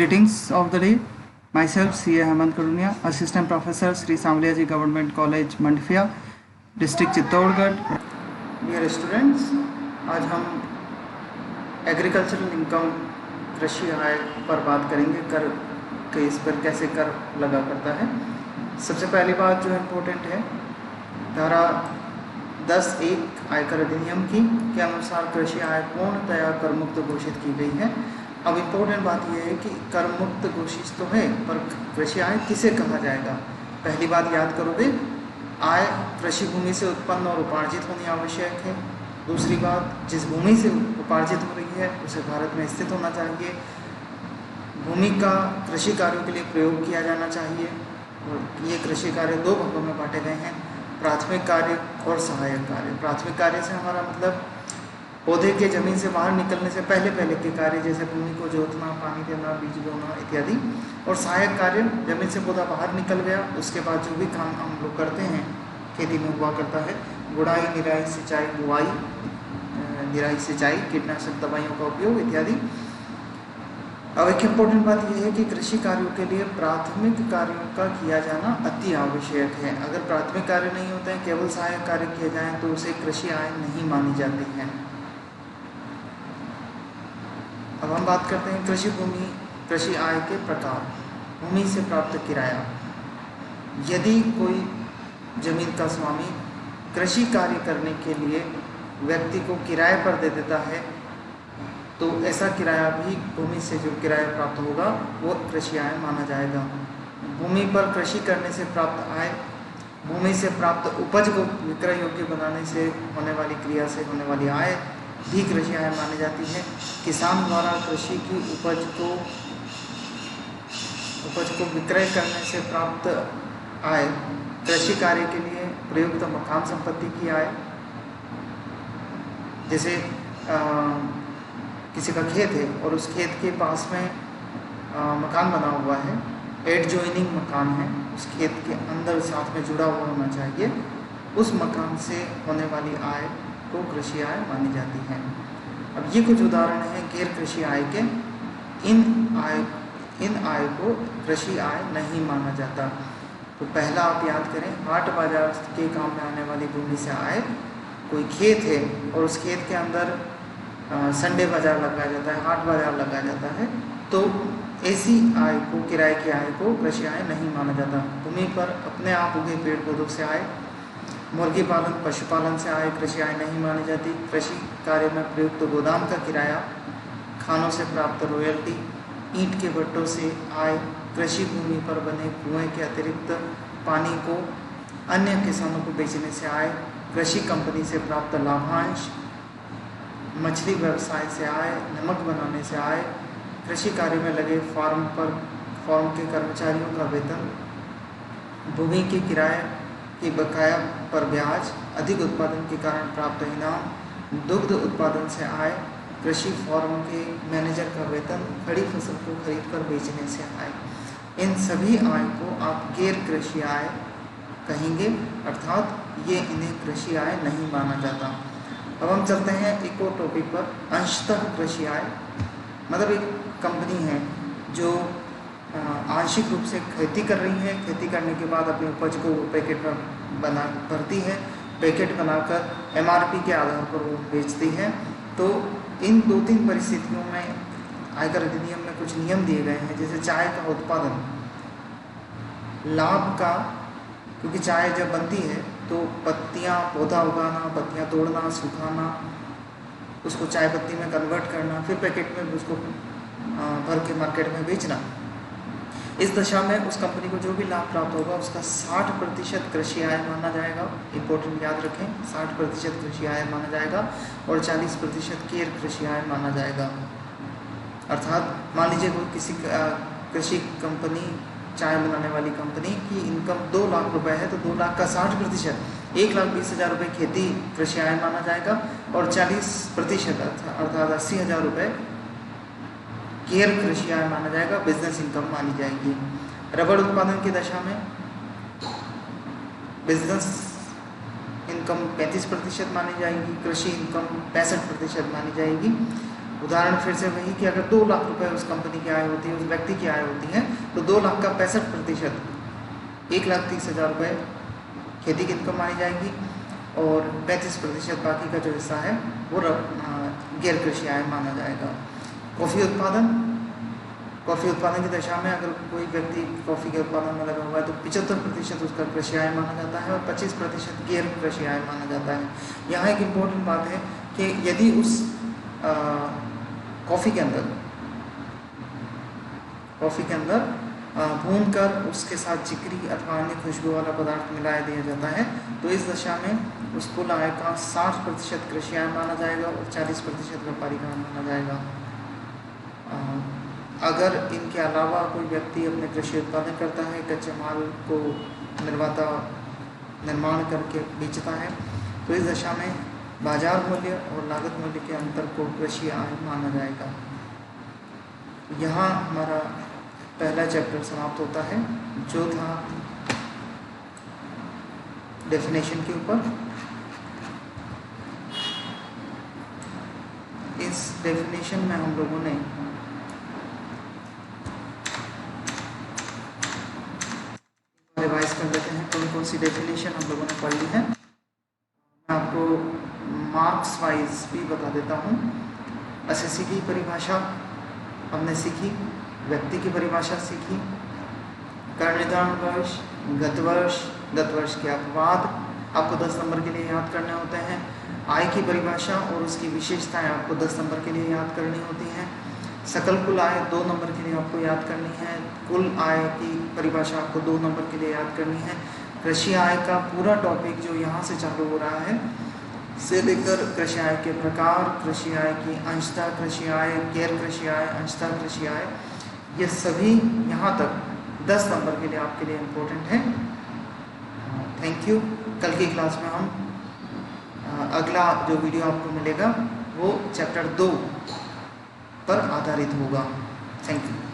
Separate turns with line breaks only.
Greetings of the day. Myself, C.A. Hemant Karunia, Assistant Professor, Sri Samliaji Government College, Mandfia, District Chittorgarh. Dear students, आज हम agricultural income कृषि आय पर बात करेंगे. कर के इस पर कैसे कर लगा करता है. सबसे पहली बात जो इम्पोर्टेंट है, धारा 10(1) आयकर अधिनियम की के अनुसार कृषि आय पूर्णतया कर मुक्त घोषित की गई है. अब इम्पोर्टेंट बात यह है कि कर मुक्त घोषित तो है, पर कृषि आय किसे कहा जाएगा. पहली बात याद करोगे, आय कृषि भूमि से उत्पन्न और उपार्जित होनी आवश्यक है. दूसरी बात, जिस भूमि से उपार्जित हो रही है उसे भारत में स्थित होना चाहिए. भूमि का कृषि कार्यों के लिए प्रयोग किया जाना चाहिए. और ये कृषि कार्य दो भागों में बांटे गए हैं, प्राथमिक कार्य और सहायक कार्य. प्राथमिक कार्य से हमारा मतलब पौधे के जमीन से बाहर निकलने से पहले के कार्य, जैसे भूमि को जोतना, पानी देना, बीज बोना इत्यादि. और सहायक कार्य, जमीन से पौधा बाहर निकल गया उसके बाद जो भी काम हम लोग करते हैं खेती में हुआ करता है, गुड़ाई, निराई, सिंचाई, बुआई, निराई, सिंचाई, कीटनाशक दवाइयों का उपयोग इत्यादि. अब एक इम्पोर्टेंट बात यह है कि कृषि कार्यों के लिए प्राथमिक कार्यों का किया जाना अति आवश्यक है. अगर प्राथमिक कार्य नहीं होते हैं, केवल सहायक कार्य किए जाएँ तो उसे कृषि आय नहीं मानी जाती है. अब हम बात करते हैं कृषि आय के प्रकार. भूमि से प्राप्त किराया. यदि कोई जमीन का स्वामी कृषि कार्य करने के लिए व्यक्ति को किराए पर दे देता है तो ऐसा किराया भी भूमि से जो किराया प्राप्त होगा वो कृषि आय माना जाएगा. भूमि पर कृषि करने से प्राप्त आय, भूमि से प्राप्त उपज को विक्रय योग्य बनाने से होने वाली क्रिया से होने वाली आय भी कृषि आय मानी जाती है. किसान द्वारा कृषि की उपज को विक्रय करने से प्राप्त आय, कृषि कार्य के लिए प्रयुक्त मकान संपत्ति की आय. जैसे किसी का खेत है और उस खेत के पास में मकान बना हुआ है, एडजॉइनिंग मकान है, उस खेत के अंदर साथ में जुड़ा हुआ होना चाहिए, उस मकान से होने वाली आय को कृषि आय मानी जाती है. अब ये कुछ उदाहरण हैं गैर कृषि आय के. इन आय को कृषि आय नहीं माना जाता. तो पहला आप याद करें, हाट बाजार के काम में आने वाली भूमि से आय. कोई खेत है और उस खेत के अंदर संडे बाजार लगाया जाता है, हाट बाजार लगाया जाता है, तो ऐसी आय को, किराए की आय को कृषि आय नहीं माना जाता. भूमि पर अपने आप उगे पेड़ पौधों से आय, मुर्गी पालन, पशुपालन से आय कृषि आय नहीं मानी जाती. कृषि कार्य में प्रयुक्त गोदाम का किराया, खानों से प्राप्त रॉयल्टी, ईंट के भट्टों से आय, कृषि भूमि पर बने कुएं के अतिरिक्त पानी को अन्य किसानों को बेचने से आय, कृषि कंपनी से प्राप्त लाभांश, मछली व्यवसाय से आय, नमक बनाने से आय, कृषि कार्य में लगे फार्म के कर्मचारियों का वेतन, भूमि के किराए के बकाया पर ब्याज, अधिक उत्पादन के कारण प्राप्त इनाम, दुग्ध उत्पादन से आय, कृषि फार्म के मैनेजर का वेतन, खड़ी फसल को खरीदकर बेचने से आय. इन सभी आय को आप गैर कृषि आय कहेंगे, अर्थात ये इन्हें कृषि आय नहीं माना जाता. अब हम चलते हैं एक और टॉपिक पर, अंशतः कृषि आय. मतलब एक कंपनी है जो आंशिक रूप से खेती कर रही है, खेती करने के बाद अपनी उपज को पैकेट में भरती है, पैकेट बनाकर MRP के आधार पर वो बेचती है. तो इन 2-3 परिस्थितियों में आयकर अधिनियम में कुछ नियम दिए गए हैं. जैसे चाय का उत्पादन, लाभ का, क्योंकि चाय जब बनती है तो पत्तियां, पौधा उगाना, पत्तियां तोड़ना, सुखाना, उसको चाय पत्ती में कन्वर्ट करना, फिर पैकेट में उसको भर के मार्केट में बेचना. इस दशा में उस कंपनी को जो भी लाभ प्राप्त होगा उसका 60% कृषि आय माना जाएगा. इम्पोर्टेंट याद रखें, 60% कृषि आय माना जाएगा और 40% गैर कृषि आय माना जाएगा. अर्थात मान लीजिए कोई किसी कृषि कंपनी, चाय बनाने वाली कंपनी की इनकम 2 लाख रुपए है, तो 2 लाख का 60%, 1,20,000 रुपये खेती कृषि आय माना जाएगा और 40% अर्थात 80,000 रुपये गैर कृषि आय माना जाएगा, बिजनेस इनकम मानी जाएगी. रबड़ उत्पादन की दशा में बिजनेस इनकम 35% मानी जाएगी, कृषि इनकम 65% मानी जाएगी. उदाहरण फिर से वही कि अगर 2 लाख रुपए उस कंपनी की आय होती है, उस व्यक्ति की आय होती है, तो 2 लाख का 65%, 1,30,000 रुपये खेती की इनकम मानी जाएगी और 35% बाकी का जो हिस्सा है वो गैर कृषि आय माना जाएगा। कॉफ़ी उत्पादन की दशा में अगर कोई व्यक्ति कॉफ़ी के उत्पादन में लगा हुआ है तो 75% उसका कृषि आय माना जाता है और 25% गैर कृषि आय माना जाता है। यहाँ एक इम्पोर्टेंट बात है कि यदि उस कॉफ़ी के अंदर भून कर उसके साथ चिकरी अथवा अन्य खुशबू वाला पदार्थ मिला दिया जाता है तो इस दशा में उस कुल आय का 60% कृषि आय माना जाएगा और 40% व्यापारिक आय माना जाएगा। अगर इनके अलावा कोई व्यक्ति अपने कृषि उत्पादन करता है, कच्चे माल को निर्माण करके बेचता है, तो इस दशा में बाजार मूल्य और लागत मूल्य के अंतर को कृषि आय माना जाएगा। यहाँ हमारा पहला चैप्टर समाप्त होता है जो था डेफिनेशन के ऊपर। इस डेफिनेशन में हम लोगों ने रिवाइज कर लेते हैं कौन कौन सी डेफिनेशन हम लोगों ने पढ़ ली है। मैं आपको मार्क्स वाइज भी बता देता हूँ। एसएससी की परिभाषा हमने सीखी, व्यक्ति की परिभाषा सीखी, कर निर्धारण वर्ष, गत वर्ष के अपवाद आपको 10 नंबर के लिए याद करने होते हैं। आय की परिभाषा और उसकी विशेषताएं आपको 10 नंबर के लिए याद करनी होती हैं। सकल कुल आय 2 नंबर के लिए आपको याद करनी है। कुल आय की परिभाषा आपको 2 नंबर के लिए याद करनी है। कृषि आय का पूरा टॉपिक जो यहाँ से चालू हो रहा है से लेकर कृषि आय के प्रकार, कृषि आय की अंशतः कृषि आय, गैर कृषि आय, अंशतः कृषि आय, ये सभी यहाँ तक 10 नंबर के लिए आपके लिए इम्पोर्टेंट है। Thank you. कल की क्लास में हम अगला जो वीडियो आपको मिलेगा वो चैप्टर 2 पर आधारित होगा। Thank you.